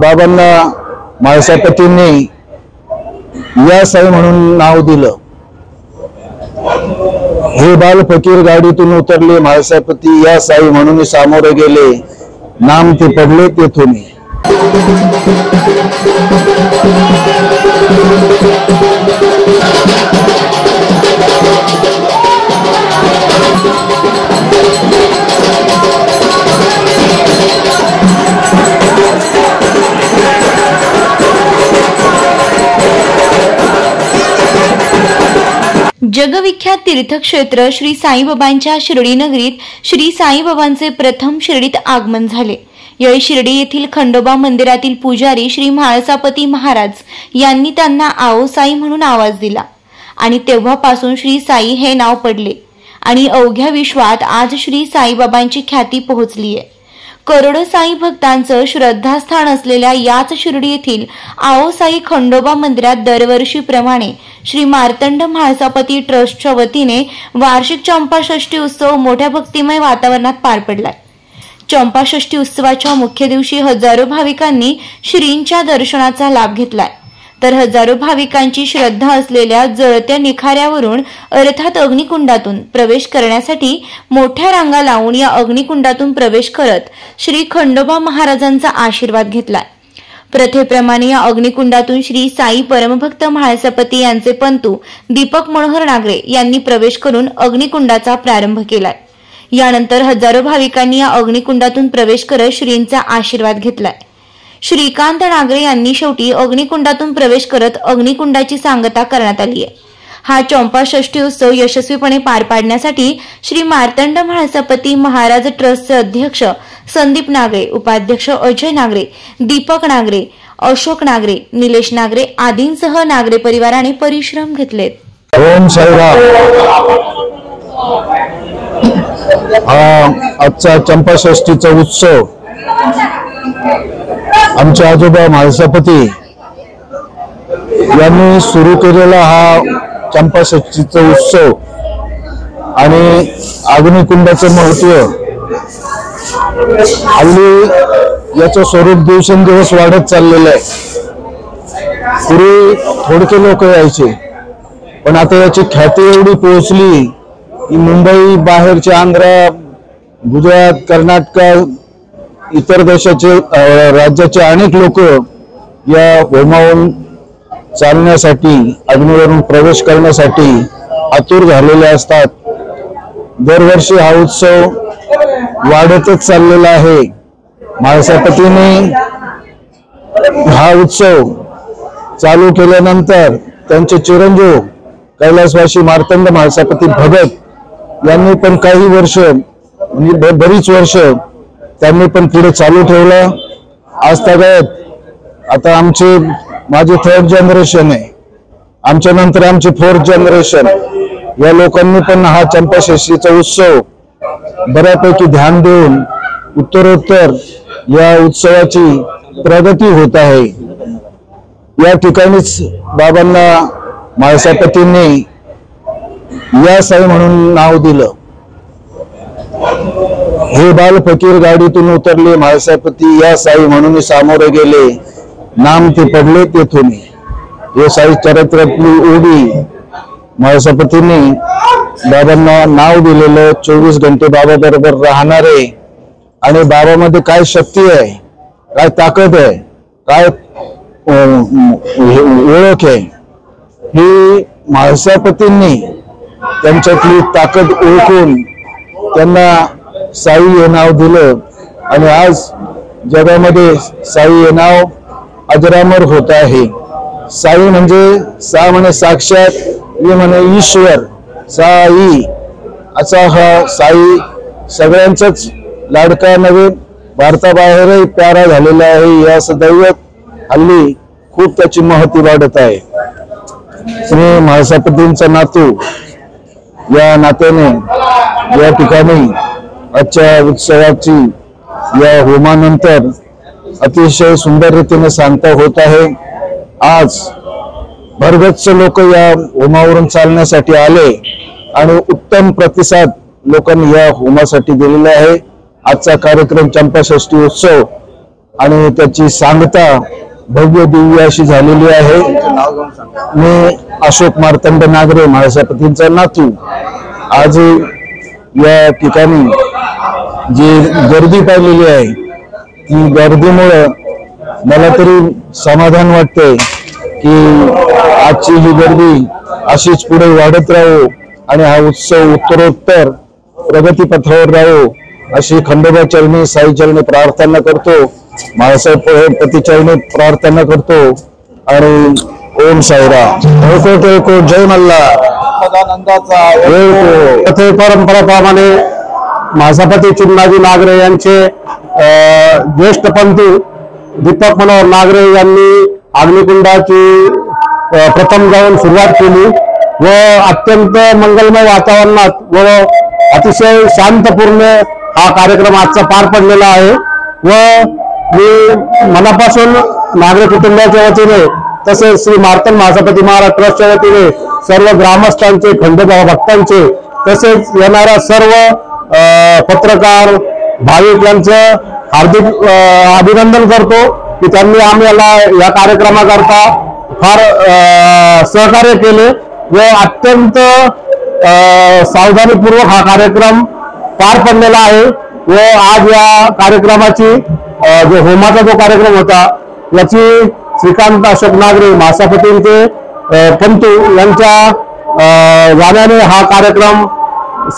बाबांना म्हाळसापतींनी या साई म्हणून नाव दिलं। हे बाल फकीर गाडीतून उतरले, म्हाळसापती या साई म्हणून सामोरे गेले, नाम ते पडले तेथून। जगविख्यात तीर्थक्षेत्र श्री साईबाबांच्या शिर्डी नगरीत श्री साईबाबांचे प्रथम शिर्डीत आगमन झाले। यावेळी शिर्डी येथील खंडोबा मंदिरातील पुजारी श्री म्हाळसापती महाराज यांनी त्यांना आओ साई म्हणून आवाज दिला आणि तेव्हापासून श्री साई हे नाव पडले आणि अवघ्या विश्वात आज श्री साईबाबांची ख्याती पोहोचली आहे। करोडो साई भक्तांचं श्रद्धास्थान असलेल्या याच शिर्डी येथील आओ साई खंडोबा मंदिरात दरवर्षीप्रमाणे श्री मार्तंड म्हाळसापती ट्रस्टच्या वतीने वार्षिक चंपाषष्ठी उत्सव मोठ्या भक्तिमय वातावरणात पार पडलाय। चंपाषष्ठी उत्सवाच्या मुख्य दिवशी हजारो भाविकांनी श्रींच्या दर्शनाचा लाभ घेतलाय, तर हजारो भाविकांची श्रद्धा असलेल्या जळत्या निखाऱ्यावरून अर्थात अग्निकुंडातून प्रवेश करण्यासाठी मोठ्या रांगा लावून या अग्निकुंडातून प्रवेश करत श्री खंडोबा महाराजांचा आशीर्वाद घेतलाय। प्रथेप्रमाणे या अग्निकुंडातून श्री साई परमभक्त म्हाळसापती यांचे पंतू दीपक मनोहर नागरे यांनी प्रवेश करून अग्निकुंडाचा प्रारंभ केलाय। यानंतर हजारो भाविकांनी या अग्निकुंडातून प्रवेश करत श्रींचा आशीर्वाद घेतलाय। श्रीकांत नागरे यांनी शेवटी अग्निकुंडातून प्रवेश करत अग्निकुंडाची सांगता करण्यात आली आहे। हा चंपाषष्ठी उत्सव यशस्वीपणे पार पाडण्यासाठी श्री मार्तंड म्हाळसापती महाराज ट्रस्टचे अध्यक्ष संदीप नागरे, उपाध्यक्ष अजय नागरे, दीपक नागरे, अशोक नागरे, निलेश नागरे आदींसह नागरे परिवाराने परिश्रम घेतलेत। ओम साईराम। आजचा चंपाषष्ठीचा उत्सव आमचे आजोबा म्हाळसापती यांनी सुरू केलेला हा चंपाषष्ठीचा उत्सव आणि अग्निकुंडाचं महत्व हल्ली याचं स्वरूप दिवसेंदिवस वाढत चाललेलं आहे। पूर्वी थोडके लोक यायचे, पण आता याची ख्याती एवढी पोहोचली की मुंबई बाहेरचे आंध्र, गुजरात, कर्नाटक, इतर देशाचे राज्याचे अनेक लोक या होमावरून चालण्यासाठी, अग्नीवरून प्रवेश करण्यासाठी आतुर झालेले असतात। दरवर्षी हा उत्सव वाढतच चाललेला आहे। म्हाळसापतीने हा उत्सव चालू केल्यानंतर त्यांचे चिरंजीव कैलासवासी मार्तंड म्हाळसापती भगत यांनी पण काही वर्ष, म्हणजे बरीच वर्ष त्यांनी पण पुढे चालू ठेवलं। आज तागायत आता माझे थर्ड जनरेशन आहे, आमच्या नंतर आमचे फोर्थ जनरेशन, या लोकांनी पण हा चंपाषष्ठीचा उत्सव बऱ्यापैकी ध्यान देऊन उत्तरोत्तर या उत्सवाची प्रगती होत आहे। या ठिकाणीच बाबांना म्हाळसापतींनी या साई म्हणून नाव दिलं। हे बाल फकीर गाडीतून उतरले, म्हाळसापती या साई म्हणून सामोरे गेले, नाम ते पडले तेथून। हे साई चरित्रातली ओढी म्हाळसापतींनी बाबांना नाव दिलेलं, 24 घंटे बाबा बरोबर राहणारे आणि बाबामध्ये काय शक्ती आहे, काय ताकद आहे, काय ओळख आहे, ही म्हाळसापतींनी त्यांच्यातली ताकद ओळखून त्यांना साई हे नाव दिलं आणि आज जगामध्ये साई हे नाव अजरामर होत आहे। साई म्हणजे सा म्हणे साक्षात, ये म्हणे ईश्वर, साई असा हा साई सगळ्यांचाच लाडका नव्हे, भारताबाहेरही प्यारा झालेला आहे। या दैवत हल्ली खूप त्याची महती वाढत आहे। श्री म्हाळसापतींचा नातू या नात्याने या ठिकाणी आजच्या उत्सवाची या होमानंतर अतिशय सुंदर रीतीने सांगता होत आहे। आज भरगच्च लोक या होमावरून चालण्यासाठी आले आणि उत्तम प्रतिसाद लोकांनी या होमासाठी दिलेला आहे। आजचा कार्यक्रम चंपाषष्ठी उत्सव आणि त्याची सांगता भव्य दिव्य अशी झालेली आहे। मी अशोक मार्तंड नागरे महासभापतींचा नातू आज या ठिकाणी जी गर्दी पाहिलेली आहे ती गर्दीमुळे मला तरी समाधान वाटते की आजची ही गर्दी अशीच पुढे वाढत राहो आणि हा उत्सव उत्तरोत्तर प्रगतीपथावर राहो अशी खंडोबा चरणी साई चरणी प्रार्थना करतो, महासाहेब चरणी प्रार्थना करतो आणि ओम साईराम। एको जय मल्हार। परंपराप्रमाणे महासभापती चिमणाजी नागरे यांचे ज्येष्ठ पंथी दीपक मनोहर नागरे यांनी अग्निकुंडाची प्रथम जाऊन सुरुवात केली व अत्यंत मंगलमय वातावरणात व अतिशय शांतपूर्ण हा कार्यक्रम आजचा पार पडलेला आहे व मी मनापासून नागरे कुटुंबाच्या वतीने तसेच श्री मार्तंड महासभापती महाराज ट्रस्टच्या वतीने सर्व ग्रामस्थांचे, खंडोबा भक्तांचे तसेच येणाऱ्या सर्व पत्रकार भाविक यांचं हार्दिक अभिनंदन करतो की त्यांनी आम्हाला या कार्यक्रमाकरता फार सहकार्य केले व अत्यंत सावधानीपूर्वक हा कार्यक्रम पार पडलेला आहे व आज या कार्यक्रमाची जो होमाचा जो कार्यक्रम होता याची श्रीकांत अशोक नागरे महासभापतींचे पंतू यांच्या जाण्याने हा कार्यक्रम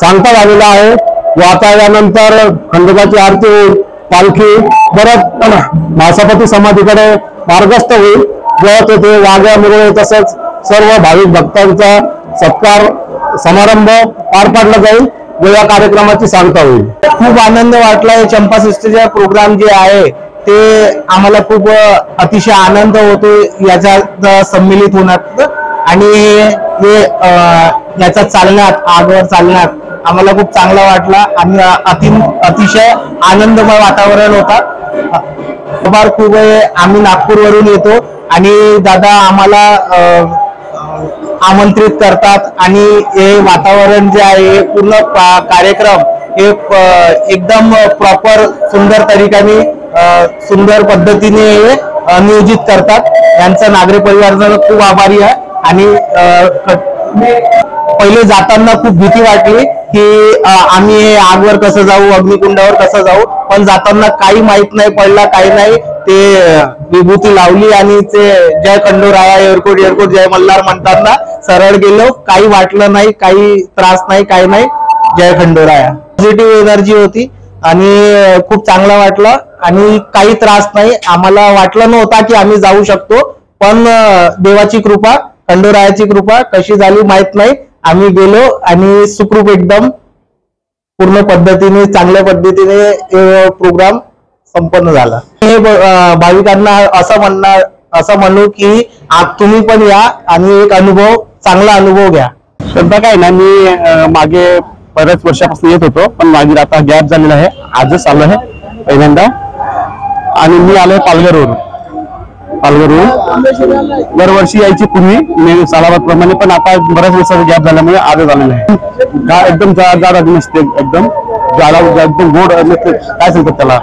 सांगता झालेला आहे व आता यानंतर खंडोबाची आरती होईल, पालखी परत महासभापती समाधीकडे मार्गस्थ होईल व तेथे वाघ्या मुरळे तसंच सर्व भाविक भक्तांचा सत्कार समारंभ पार पाडला जाईल व या कार्यक्रमाची सांगता होईल। खूप आनंद वाटला। हे चंपा सिस्टरचा प्रोग्राम जे आहे ते आम्हाला खूप अतिशय आनंद होतो याच्यात सम्मिलित होण्यात आणि हे याचा चालण्यात आगवर चालण्यात आम्हाला खूप चांगला वाटला आणि अतिशय आनंदमय वातावरण होता। खूप आम्ही नागपूरवरून येतो आणि दादा आम्हाला आमंत्रित करतात आणि हे वातावरण जे आहे हे पूर्ण कार्यक्रम हे एकदम प्रॉपर सुंदर तरीकाने सुंदर पद्धतीने नियोजित करतात। यांचा नागरे परिवाराचा खूप आभारी आहे आणि पहिले जाताना खूप भीती वाटली की आम्ही आगवर कसं जाऊ, अग्निकुंडावर कसं जाऊ, पण जाताना काही माहित नाही पडला, काही नाही। ते विभूती लावली आणि ते जय खंडोराया एअरपोर्ट एअरपोर्ट जय मल्हार म्हणताना सरळ गेलो, काही वाटलं नाही, काही त्रास नाही, काही नाही। जय खंडोराया। पॉझिटिव्ह एनर्जी होती आणि खूप चांगला वाटला आणि काही त्रास नाही। आम्हाला वाटलं नव्हता की आम्ही जाऊ शकतो, पण देवाची कृपा, खंडोरायाची कृपा कशी झाली माहित नाही। आम्ही गेलो आणि सुखरूप एकदम पूर्ण पद्धतीने चांगल्या पद्धतीने प्रोग्राम संपन्न झाला। हे भाविकांना असं म्हणू की तुम्ही पण या आणि एक चांगला अनुभव घ्या। सध्या काय ना, मी मागे बऱ्याच वर्षापासून येत होतो पण माझी आता गॅप झालेला आहे, आजच आलो आहे पहिल्यांदा आणि मी आलोय पालघरवरून। दरवर्षी यायची पूर्वी मी सालाबाद प्रमाणे, पण आता बऱ्याच वर्षाचा गॅप झाल्यामुळे आजच आलेला आहे। एकदम जाड नसते, एकदम एकदम गोड काय सांगतात त्याला,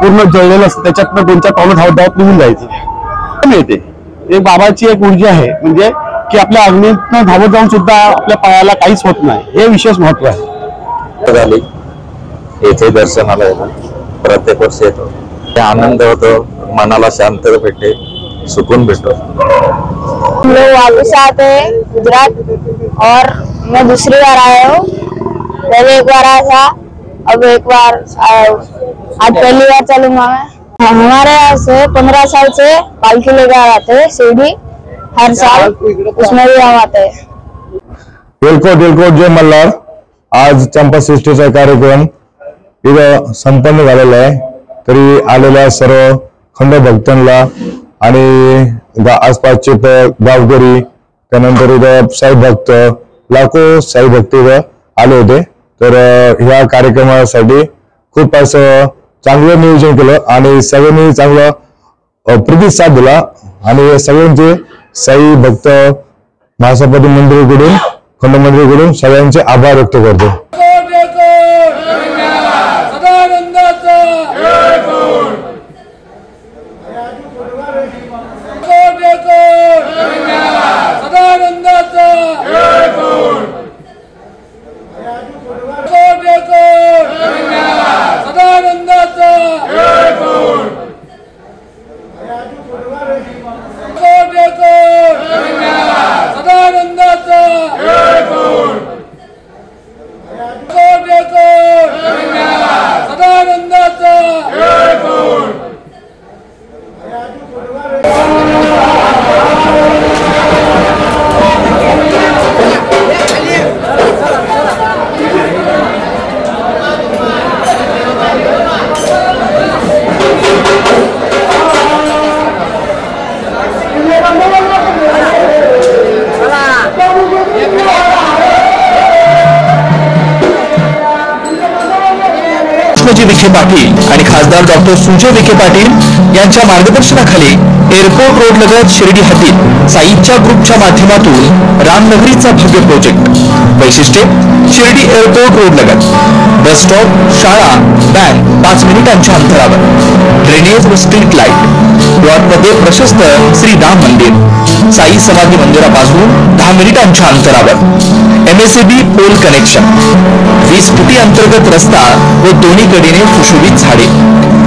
पूर्ण जळलेलं असतं, त्याच्यातनं 2-4 पावलं धावत निघून जायचं मिळते। एक बाबाची एक ऊर्जा आहे, म्हणजे की आपल्या अग्नीतनं धावत जाऊन सुद्धा आपल्या पायाला काहीच होत नाही, हे विशेष महत्व आहे। येथे दर्शनाला येतो, प्रत्येक वर्षी येतो, आनंद होतो, मनाला शांतता भेटते, सुकून भेटतो। हम लोग वापस आते हैं गुजरात और मैं दूसरी बार आया हूँ। पहले एक बार आया था, अब एक बार आज पहली बार चलूंगा मैं। हमारे यहाँ से 15 साल से पालकी लेकर आते हैं शिरडी, हर साल उसमें भी हम आते हैं। एलकोट जय मल्हार। आज चंपा सृष्टीचा कार्यक्रम इथं संपन्न झालेला आहे, तरी आलेल्या सर्व खंड भक्तांना आणि आसपासचे गावकरी, त्यानंतर इथं साई भक्त, लाखो साई भक्त इथं आले होते। तर ह्या कार्यक्रमासाठी खूप असं चांगलं नियोजन केलं आणि सगळ्यांनी चांगला प्रतिसाद दिला आणि सगळ्यांचे साई भक्त महासभापती मंडळीकडून, खंड मंडळीकडून सगळ्यांचे आभार व्यक्त करतो। सदानंदाचा विखे पाटील आणि खासदार डॉक्टर सुजय विखे पाटील यांच्या मार्गदर्शनाखाली एअरपोर्ट रोड लगत शिर्डी हद्दीत साईच्या ग्रुपच्या माध्यमातून रामनगरीचा भव्य प्रोजेक्ट. वैशिष्ट्ये: शिर्डी एअरपोर्ट रोड लगत बस स्टॉप, शाळा, बँक 5 मिनिटांच्या अंतरावर, ड्रेनेज व स्ट्रीट लाईट. प्लॉटमध्ये प्रशस्त श्री राम मंदिर, साई समाधी मंदिरापासून 10 मिनिटांच्या अंतरावर, MSAB पोल कनेक्शन, 20 फुटी अंतर्गत रस्ता व दोन्ही कडेने सुशोभित झाडे.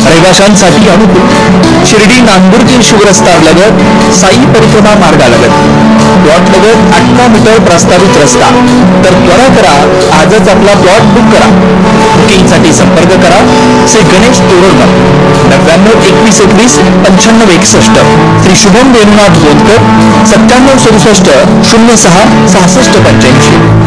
रहिवाशांसाठी अनुकूल शिर्डी नांदुर्गी शिवरस्ता लगत साई परिक्रमा मार्गालगत. प्लॉट लगत 18 मीटर प्रस्तावित रस्ता. तर त्वरा करा, आजच आपला प्लॉट बुक करा. बुकिंगसाठी संपर्क करा श्री गणेश तोरडमल 99 21 21 95 61, श्री शुभम वेणुनाथ बोधकर 97 67 06 66 85.